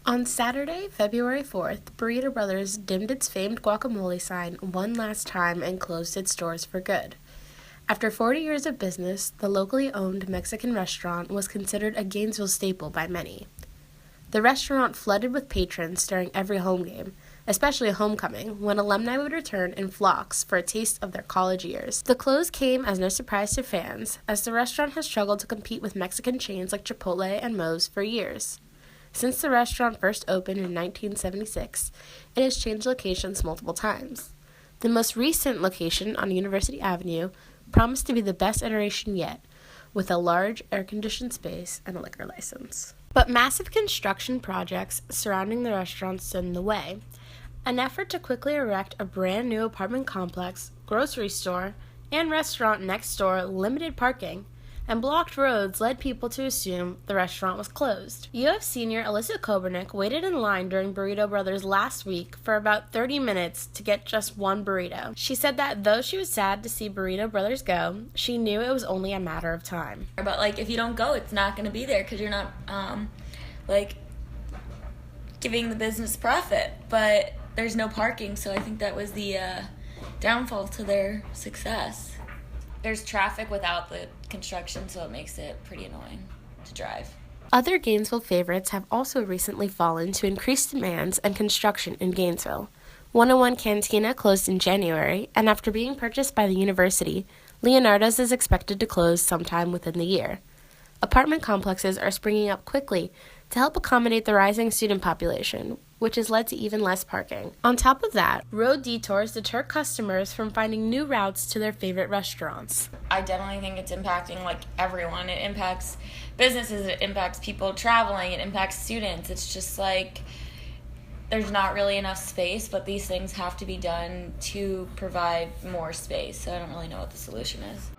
On Saturday, February 4th, Burrito Brothers dimmed its famed guacamole sign one last time and closed its doors for good. After 40 years of business, the locally owned Mexican restaurant was considered a Gainesville staple by many. The restaurant flooded with patrons during every home game, especially homecoming, when alumni would return in flocks for a taste of their college years. The close came as no surprise to fans, as the restaurant has struggled to compete with Mexican chains like Chipotle and Moe's for years. Since the restaurant first opened in 1976, it has changed locations multiple times. The most recent location on University Avenue promised to be the best iteration yet, with a large air-conditioned space and a liquor license. But massive construction projects surrounding the restaurant stood in the way. An effort to quickly erect a brand new apartment complex, grocery store, and restaurant next door limited parking, and blocked roads led people to assume the restaurant was closed. UF senior Alyssa Kobernick waited in line during Burrito Brothers last week for about 30 minutes to get just one burrito. She said that though she was sad to see Burrito Brothers go, she knew it was only a matter of time. But if you don't go, it's not going to be there because you're not giving the business profit. But there's no parking, so I think that was the downfall to their success. There's traffic without the construction, so it makes it pretty annoying to drive. Other Gainesville favorites have also recently fallen to increased demands and construction in Gainesville. 101 Cantina closed in January, and after being purchased by the university, Leonardo's is expected to close sometime within the year. Apartment complexes are springing up quickly to help accommodate the rising student population, which has led to even less parking. On top of that, road detours deter customers from finding new routes to their favorite restaurants. I definitely think it's impacting everyone. It impacts businesses, it impacts people traveling, it impacts students. It's just there's not really enough space, but these things have to be done to provide more space. So I don't really know what the solution is.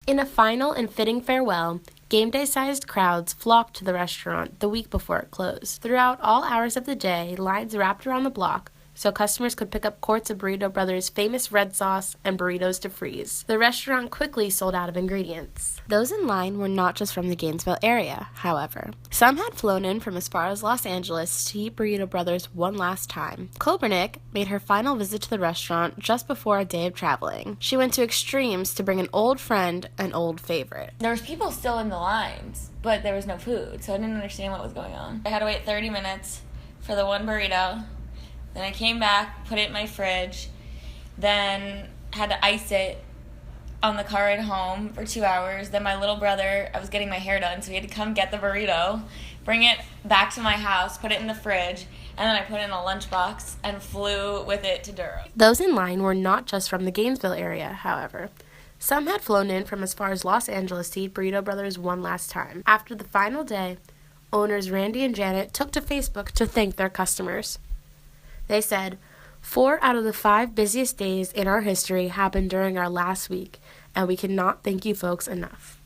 In a final and fitting farewell, game day-sized crowds flocked to the restaurant the week before it closed. Throughout all hours of the day, lines wrapped around the block so customers could pick up quarts of Burrito Brothers' famous red sauce and burritos to freeze. The restaurant quickly sold out of ingredients. Those in line were not just from the Gainesville area, however. Some had flown in from as far as Los Angeles to eat Burrito Brothers one last time. Kobernick made her final visit to the restaurant just before a day of traveling. She went to extremes to bring an old friend, an old favorite. There was people still in the lines, but there was no food, so I didn't understand what was going on. I had to wait 30 minutes for the one burrito. Then I came back, put it in my fridge, then had to ice it on the car ride home for 2 hours. Then my little brother, I was getting my hair done, so he had to come get the burrito, bring it back to my house, put it in the fridge, and then I put it in a lunchbox and flew with it to Durham. Those in line were not just from the Gainesville area, however. Some had flown in from as far as Los Angeles to eat Burrito Brothers one last time. After the final day, owners Randy and Janet took to Facebook to thank their customers. They said, 4 out of the 5 busiest days in our history happened during our last week, and we cannot thank you folks enough.